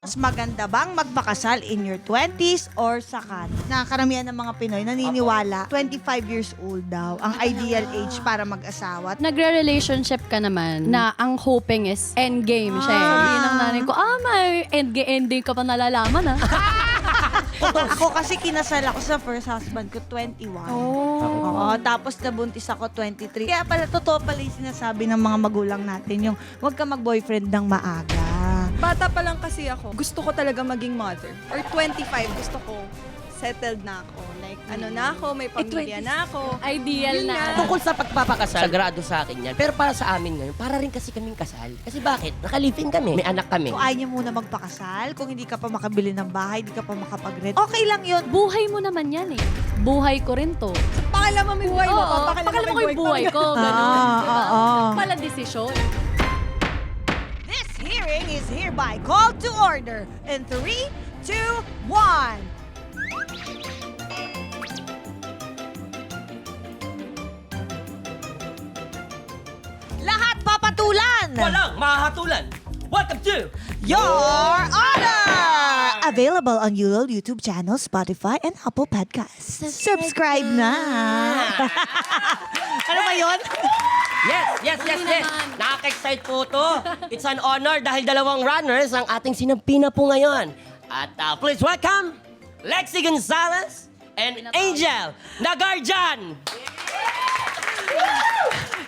Mas maganda bang magpakasal in your 20s or saka? Na karamihan ng mga Pinoy naniniwala 25 years old daw ang ideal age para mag-asawa. Nagre-relationship ka naman na ang hoping is endgame siya. Sabihin ng nanay ko, may ending ka pa nalalaman Ako kasi kinasal ako sa first husband ko 21. Oo, tapos nabuntis ako 23. Kaya pala totoo pala yung sinasabi ng mga magulang natin yung huwag ka mag-boyfriend ng maaga. Bata pa lang kasi ako, gusto ko talaga maging mother. Or 25, gusto ko settled na ako. Like, ano na ako, may pamilya na ako. Ideal Yun na. nga. Tungkol sa pagpapakasal, sagrado sa akin yan. Pero para sa amin ngayon, para rin kasi kaming kasal. Kasi bakit? Nakaliving kami. May anak kami. Kung ayaw niya muna magpakasal, kung hindi ka pa makabili ng bahay, hindi ka pa makapag-rent, okay lang yun. Buhay mo naman yan eh. Buhay ko rin to. Pakala mo may buhay mo. Oo, pakala mo ko yung buhay ko. Ganun. Pala desisyon. This hearing is hereby called to order in 3, 2, 1. Lahat papatulan! Walang mahatulan! Welcome to Your Honor! Available on Yulol YouTube channel, Spotify, and Apple Podcasts. Subscribe na! Ano ba yun? Yes. Nakaka-excite po to. It's an honor dahil dalawang runners ang ating sinampina po ngayon. At please welcome Lexi Gonzalez and Angel Nagarjan.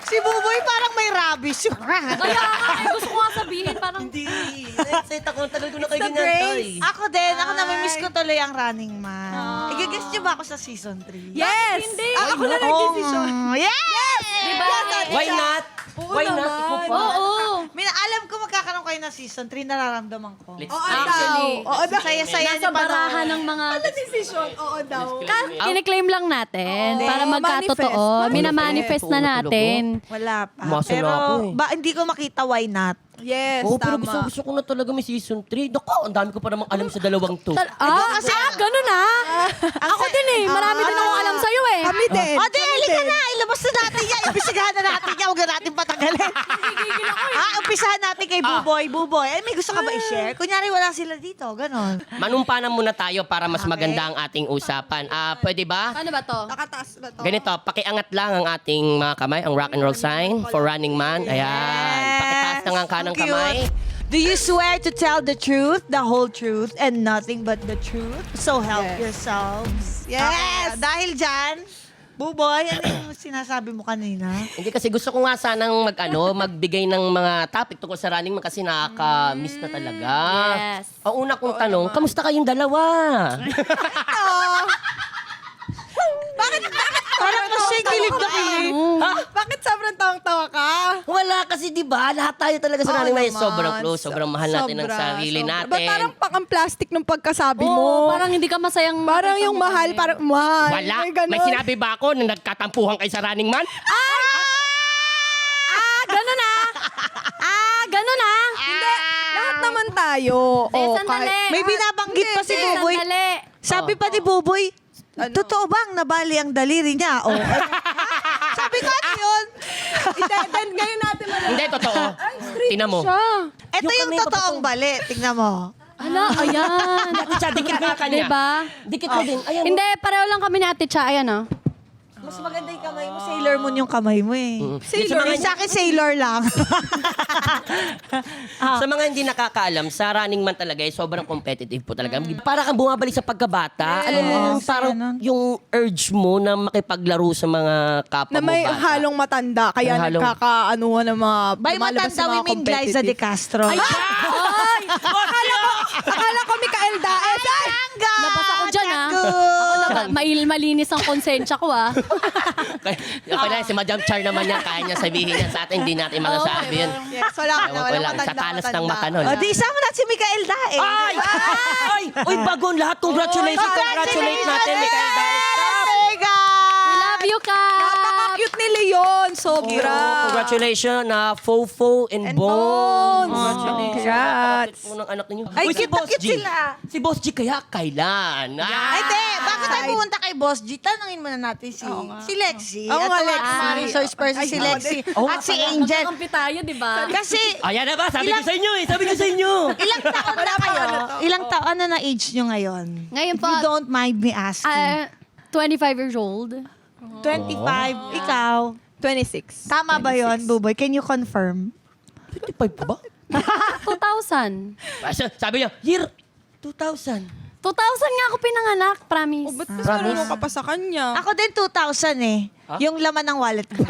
Si Buboy parang may rabies. Kaya nga, gusto ko nga sabihin, parang Hindi. Excited ako. Tagal ko na kayo It's the ganyan, grace. Toy. Ako din. Ako namimiss ko tuloy ang Running Man. I-guess niyo ba ako sa season 3? Yes! Hindi. Ako na nag-decision. Yes! Diba? Why not? Why not? naman. Ikaw pa. Oo. Alam ko magkakaroon kayo ng season 3, nararamdaman ko. Let's Oo Actually, daw. Oo daw. Saya-saya Nasa niyo pa barahan ng mga... Ano decision? Oo daw. Kiniklaim lang natin Oo. para magkatotoo. Manifest. Minamanifest na natin. Wala pa. Umasa na Pero ako hindi ko makita why not. Yes, Oo, pero tama. gusto ko na talaga may season 3. Naku, ang dami ko pa namang alam sa dalawang to. Ganun Ako din eh. Marami din akong alam sa'yo eh. Kami din. O, di, Kami halika din. na. Ilabas na natin yan. Imbisigahan na natin yan. Huwag na natin patagalin. Umpisahan natin kay Buboy. Buboy, may gusto ka ba i-share? Kunyari, wala sila dito. Ganon. Manumpanan muna tayo para mas maganda ang ating usapan. Pwede ba? Paano ba to? Nakataas ba to? Ganito, pakiangat lang ang ating mga kamay, ang rock and roll sign for Running Man. Ayan. Pakitaas lang ang kanang Ang cute. kamay. Do you swear to tell the truth, the whole truth, and nothing but the truth? So help Yes. yourselves. Yes! Dahil dyan, Buboy, ano yung sinasabi mo kanina? Hindi kasi gusto ko nga sanang magbigay ng mga topic tungkol sa Running Man kasi nakaka-miss na talaga. Yes. Ang una kong tanong, kamusta kayong dalawa? Parang kasi kilib na kilib. Bakit sobrang tawang-tawa ka? Wala kasi 'di ba? Lahat tayo talaga sa Oo Running Man naman. sobrang close, sobrang mahal natin ang Sobra, sarili sobra. natin. Ba't parang pang-plastic nung pagkasabi Oo, mo? parang hindi ka masayang... Parang yung mahal, parang mahal. Wala. ganun. May sinabi ba ako na nagkatampuhan kayo sa Running Man? Ganun Hindi, lahat naman tayo. sandali. May binabanggit pa si Hindi, Buboy. sandali. Sabi pa ni Buboy, Ano? totoo bang nabali ang daliri niya? O, sabi ko, ano yun? Then ngayon natin malalaman. Hindi, totoo. Tingnan mo. Siya. Ito yung kamay totoong bali. Tingnan mo. Ala, ayan. Siya, dikit nga kanya. Diba? Dikit mo din. Ayan. Hindi, pareho lang kami ni Ate Cha. Ayan Mas maganda yung kamay mo. Sailor Moon yung kamay mo eh. Sailor. Yung sa akin, sailor lang. Sa mga hindi nakakaalam, sa Running Man talaga ay sobrang competitive po talaga. Para kang bumabalik sa pagkabata. Alam mo yung parang ganun. yung urge mo na makipaglaro sa mga kapwa Na mo may bata. halong matanda, kaya May halong- nagkakaanuhan ng mga By lumalabas matanda, na we mga mean Glyza de competitive. Castro. Ay! Akala ko Mikael Daes. Ay! Labas ako dyan, malinis ang konsensya ko, Okay lang, si Madam Char naman yan. Kaya niya sabihin yan sa atin. Hindi natin masasabi yun. Yes, wala ka na. Ewan ko Wala lang, matanda. sa talas ng mata matanda. nun. O, di isama natin si Mikael Daes. Ay! Ay! Uy, bagon lahat. Congratulations. Congratulate natin, Mikael Daes. Hey, guys! We love you, Kap! Napaka-cute ni Leon, sobra. Congratulations na Fofo and And Bones. Bones. Congrats. Kapatid po ng anak ninyo. Ay, Uy, si cute na Boss cute G. sila. Si Boss G kaya kailan? Ay, te, bakit tayo pumunta kay Boss G? Tanungin muna natin si Lexi. Oo nga, At Lexi. si resource person si Lexi. At si Angel. Magkakampi tayo, di ba? Kasi, Ayan na ba? Sabi ko sa inyo eh. Sabi ko sa inyo. ilang taon na kayo? Ilang taon ano na age nyo ngayon? Ngayon If po, you don't mind me asking. 25 years old. 25. Ikaw? 26. Tama ba yon, Buboy? Can you confirm? 55 pa ba? 2000. Sabi niya, year 2000. 2000 nga ako pinanganak, promise. Ba't mas marunong ka pa sa kanya? Ako din 2000 eh. Yung laman ng wallet ko.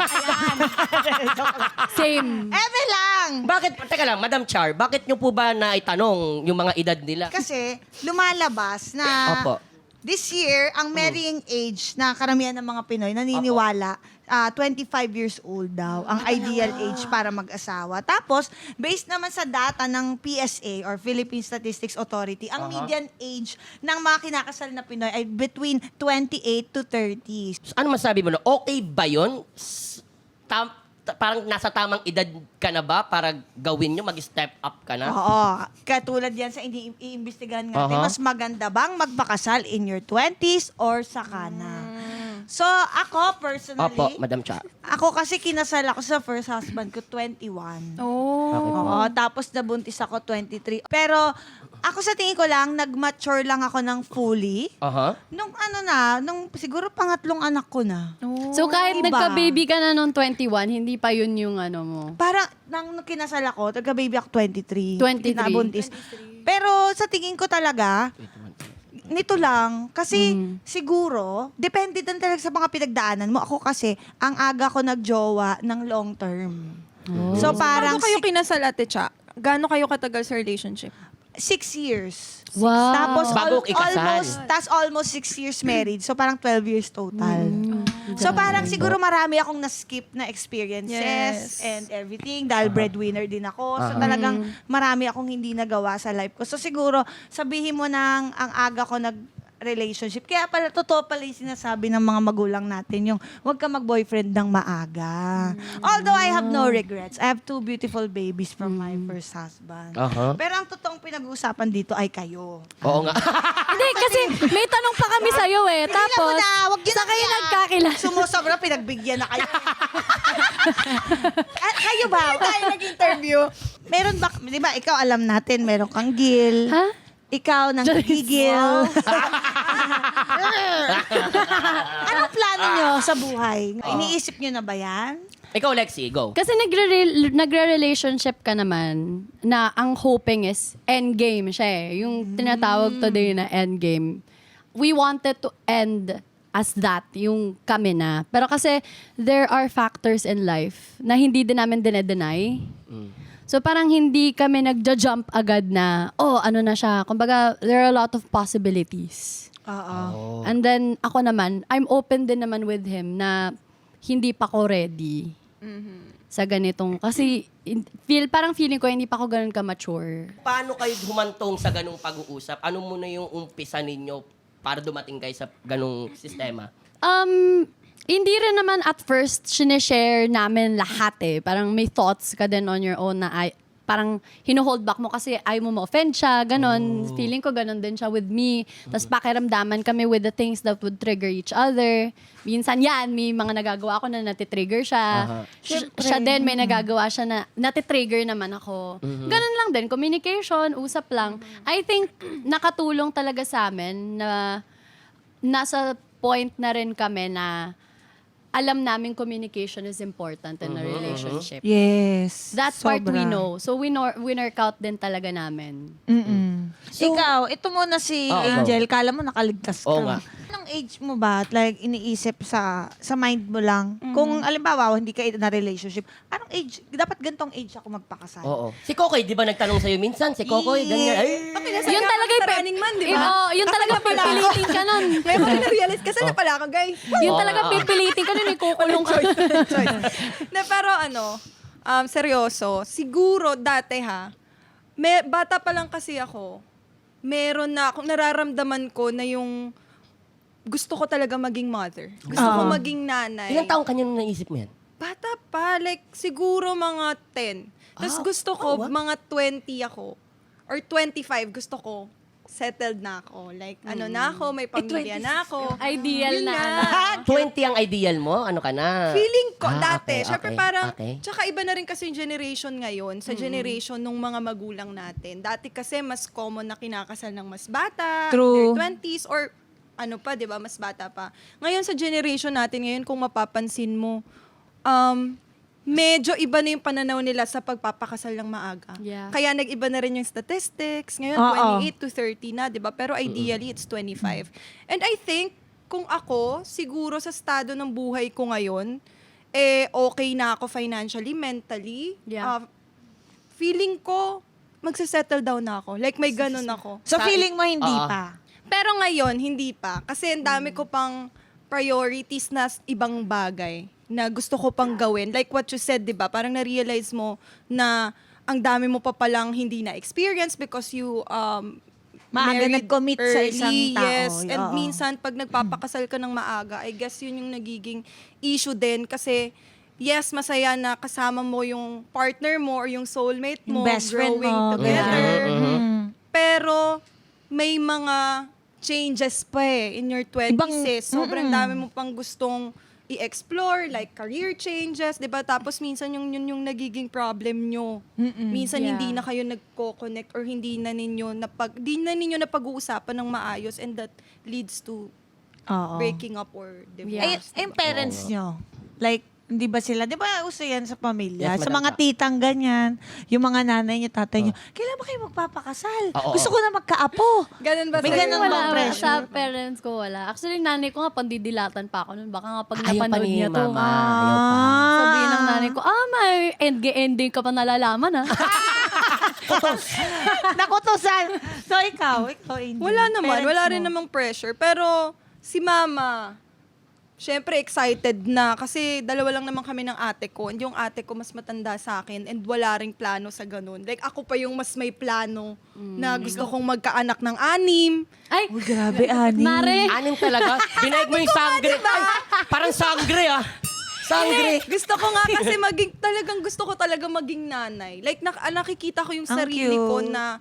Same. Eme lang! Bakit, teka lang, Madam Char, bakit nyo po ba naitanong yung mga edad nila? Kasi lumalabas na Opo. this year, ang marrying age na karamihan ng mga Pinoy naniniwala, 25 years old daw, ang ideal age para mag-asawa. Tapos, based naman sa data ng PSA or Philippine Statistics Authority, ang median age ng mga kinakasal na Pinoy ay between 28 to 30. Ano masabi mo na, okay ba yun? Parang nasa tamang edad ka na ba para gawin nyo, mag-step up ka na? Oo. Katulad yan sa iimbestigahan natin, mas maganda bang magpakasal in your 20s or saka na? So, ako personally, Opo, Madam Char. ako kasi kinasal ako sa first husband ko, 21. Oh. Oo, tapos nabuntis ako 23. Pero ako sa tingin ko lang, nag-mature lang ako ng fully. Aha. Nung nung siguro pangatlong anak ko na. So kahit Iba. nagka-baby ka na nung 21, hindi pa yun yung ano mo. Parang nang kinasal ako, nagka-baby ako 23. 23. Nabuntis. Pero sa tingin ko talaga, nito lang, kasi siguro, depende din talaga sa mga pinagdaanan mo. Ako kasi, ang aga ko nagjowa ng long term. So parang Paano kayo kinasal, Ate Cha? Gaano kayo katagal sa relationship? 6 years. Wow. Tapos Bago ikasal. almost 6 years married. So parang 12 years total. So parang siguro marami akong na-skip na experiences Yes. and everything dahil breadwinner din ako. So talagang marami akong hindi nagawa sa life ko. So siguro sabihin mo nang ang aga ko relationship. Kaya pala, totoo pala yung sinasabi ng mga magulang natin, yung huwag ka mag-boyfriend ng maaga. Although I have no regrets. I have 2 beautiful babies from my first husband. Aha. Pero ang totoong pinag-uusapan dito ay kayo. Oo nga. Hindi, kasi may tanong pa kami sa'yo eh. Tigilan mo Tapos, na, wag yun sa na kayo kaya. nagkakilala. Sumusobra, pinagbigyan na kayo. Kayo ba? Tayo nag-interview. Meron ba, di ba, ikaw alam natin, meron kang gil. Ha? Ikaw nang gigil. Anong plano nyo sa buhay? Iniisip nyo na ba yan? Ikaw, Lexi, go. Kasi nagre-relationship ka naman na ang hoping is endgame siya eh. Yung tinatawag today na endgame. We wanted to end as that, yung kami na. Pero kasi there are factors in life na hindi din namin dinedeny. So parang hindi kami nagja-jump agad na, oh, ano na siya. Kumbaga, there are a lot of possibilities. Oo. And then, ako naman, I'm open din naman with him na hindi pa ko ready sa ganitong. Kasi, parang feeling ko, hindi pa ako ganun ka-mature. Paano kayo humantong sa ganung pag-uusap? Ano muna yung umpisa ninyo para dumating kayo sa ganung sistema? Hindi rin naman at first sinishare namin lahat eh. Parang may thoughts ka din on your own na parang hino-hold back mo kasi ayaw mo ma-offend siya, ganon. Feeling ko ganon din siya with me. Tapos pakiramdaman kami with the things that would trigger each other. Minsan yan, may mga nagagawa ako na natitrigger siya. Siya din, may nagagawa siya na natitrigger naman ako. Ganon lang din, communication, usap lang. I think nakatulong talaga sa amin na nasa point na rin kami na alam namin communication is important in a relationship. Yes. That part we Sobra. know. So we work out din talaga namin. Ikaw, ito muna si Angel, kala mo nakaligtas ka. Oo nga. Anong age mo ba, like, iniisip sa mind mo lang? Kung, alimbawa, hindi ka na relationship, anong age, dapat gantong age ako magpakasal? Oo. Si Kokoy, di ba nagtanong sa'yo minsan? Si Kokoy, ganyan. Ay, Yun talaga running man, di ba? Oh, yun talaga pipilitin ka nun. Ngayon ko na-realize, kasi na pala ako, guys. Yun talaga pipilitin ka nun, ikukulong ka. Na, pero seryoso, siguro dati bata pa lang kasi ako, meron na akong nararamdaman ko na yung gusto ko talaga maging mother. Gusto ko maging nanay. ilang taong kanya nung naisip mo yan? Bata pa, like siguro mga 10. Tapos gusto ko, mga 20 ako. Or 25, gusto ko, settled na ako. Like, ano na ako, may pamilya na ako. Ideal Yun na. nga. 20 ang ideal mo? Ano ka na? Feeling ko, okay, dati, syempre parang, okay. tsaka iba na rin kasi yung generation ngayon, sa generation nung mga magulang natin. Dati kasi mas common na kinakasal ng mas bata, True. their 20s, or ano pa, di ba, mas bata pa. Ngayon sa generation natin, ngayon kung mapapansin mo, medyo iba na yung pananaw nila sa pagpapakasal ng maaga. Yeah. Kaya nag-iba na rin yung statistics. Ngayon, Oo. 28 to 30 na, di ba? Pero ideally, it's 25. And I think, kung ako, siguro sa estado ng buhay ko ngayon, okay na ako financially, mentally. Yeah. Feeling ko, magsasettle down na ako. Like, may ganun ako. So feeling mo hindi Oo. pa? Pero ngayon, hindi pa. Kasi ang dami ko pang priorities na ibang bagay na gusto ko pang gawin. Like what you said, di ba? Parang na-realize mo na ang dami mo pa palang hindi na-experience because you Maaga married nag-commit sa early, isang tao. Yes. And Oo. minsan, pag nagpapakasal ka ng maaga, I guess yun yung nagiging issue din kasi yes, masaya na kasama mo yung partner mo or yung soulmate mo Yung best friend growing mo. together. Mm. Pero may mga changes pa in your 20s. Ibang- Sobrang dami mo pang gustong i-explore, like career changes, 'di ba? Tapos minsan yun yung nagiging problem nyo. Minsan Yeah. hindi na kayo nagko-connect or hindi na ninyo napag-uusapan ng maayos, and that leads to Oo. breaking up or Yeah. divorce. Yung parents nyo, like, hindi ba sila, di ba uso yan sa pamilya? Yes, sa Madam mga Ka. titang ganyan, yung mga nanay nyo, tatay nyo, kailan ba kayo magpapakasal? Oo, Gusto oo. ko na magkaapo. Ganun ba May sa'yo? ganun Wala, bang pressure? Sa parents ko, wala. Actually, nanay ko nga, pandidilatan pa ako nun. Baka nga pag Ayaw pa napanood ni niya to, mama. Ayaw pa. sabihin ng nanay ko, may ending ka pa nalalaman, ha? Nakutusan. So, ikaw, Angel. Wala naman. Parents Wala mo. rin namang pressure. Pero si mama, syempre excited na kasi dalawa lang naman kami ng ate ko. And yung ate ko mas matanda sa akin and wala ring plano sa ganun. Like ako pa yung mas may plano na gusto kong magkaanak ng 6. Ay, Uy, grabe, Ani. Mare, Anim talaga? Binaig mo yung sangre. Ay, parang sangre ah. Sangre. Gusto ko nga kasi gusto ko talaga maging nanay. Like nakikita ko yung Ang sarili ko cute. na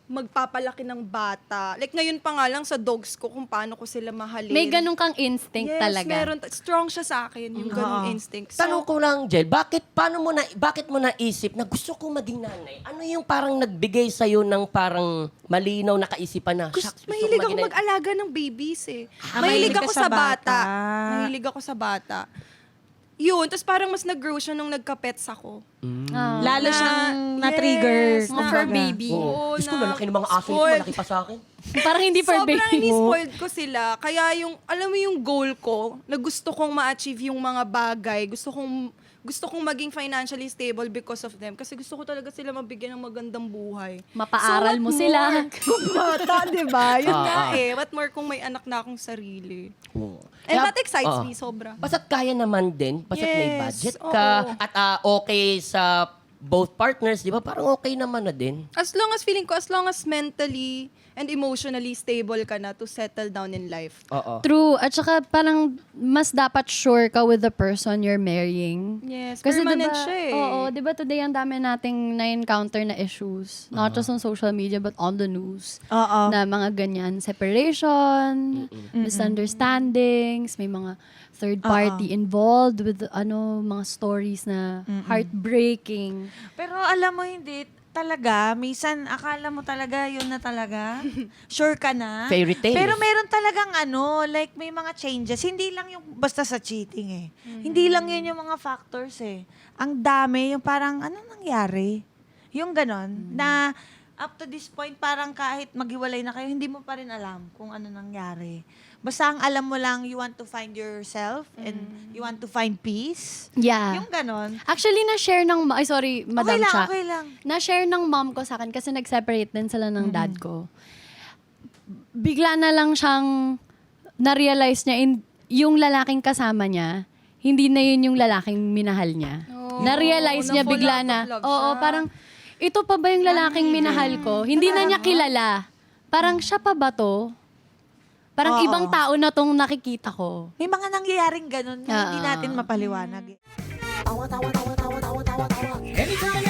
magpapalaki ng bata. Like ngayon pa nga lang sa dogs ko kung paano ko sila mahalin. may ganun kang instinct Yes, talaga. meron. Strong siya sa akin, yung ganung instinct. So, Tanong ko lang, Jel, bakit mo naisip na gusto ko maging nanay? Ano yung parang nagbigay sa'yo ng parang malinaw na kaisipan na, "Shucks, gusto ko mahilig ako maging nanay." mag-alaga ng babies eh. Ah, Mahilig mahilig ako ka sa sa bata. bata. Mahilig ako sa bata. Yun, tapos parang mas nag-grow siya nung nagka-pets ako. Ah. Lalo siyang na-trigger. Yes, Mga fur baby. Oo. Oo, Diyos ko, na lalaki ng mga aso ko, spoiled. malaki pa sa akin. Parang hindi for Sobrang baby. ini-spoiled ko sila. Kaya alam mo yung goal ko, na gusto kong ma-achieve yung mga bagay, gusto kong maging financially stable because of them. Kasi gusto ko talaga sila mabigyan ng magandang buhay. Mapaaral mo what sila. more Kung bata, di ba? Yun Ah, nga ah. eh. What more kung may anak na akong sarili. Oo. And Kaya- that excites oo. me sobra. Basta't kaya naman din, basta't may Yes, budget oo. ka, at okay sa both partners, di ba? Parang okay naman na din. As long as mentally and emotionally stable ka na to settle down in life. Oo. True. At saka parang mas dapat sure ka with the person you're marrying. Yes, Kasi permanent diba, siya eh. Oo, di ba today ang dami nating na-encounter na issues. Not just on social media but on the news. Oo. Na mga ganyan, separation, misunderstandings, may mga third party involved with mga stories na heartbreaking. Pero alam mo, hindi talaga, minsan akala mo talaga yun na talaga. Sure ka na. Fairy tale. Pero meron talagang like may mga changes. Hindi lang yung basta sa cheating eh. Hindi lang yun yung mga factors eh. Ang dami, yung parang, ano nangyari? Yung ganon, na up to this point, parang kahit maghiwalay na kayo, hindi mo pa rin alam kung ano nangyari. Basta ang alam mo lang, you want to find yourself and you want to find peace. Yeah. Yung ganon. Actually, na-share ng... Ay, sorry, Madam Okay lang, Cha. okay lang. Na-share ng mom ko sa akin kasi nag-separate din sila ng dad ko. Bigla na lang siyang na-realize niya yung lalaking kasama niya, hindi na yun yung lalaking minahal niya. Na-realize niya na-fall bigla out of na, love oo, siya. parang, ito pa ba yung lalaking minahal ko? Hindi na niya kilala. Parang, siya pa ba to? Parang Oo. ibang tao na tong nakikita ko. May mga nangyayaring ganun na hindi Oo. natin mapaliwanag. Eh. Anytime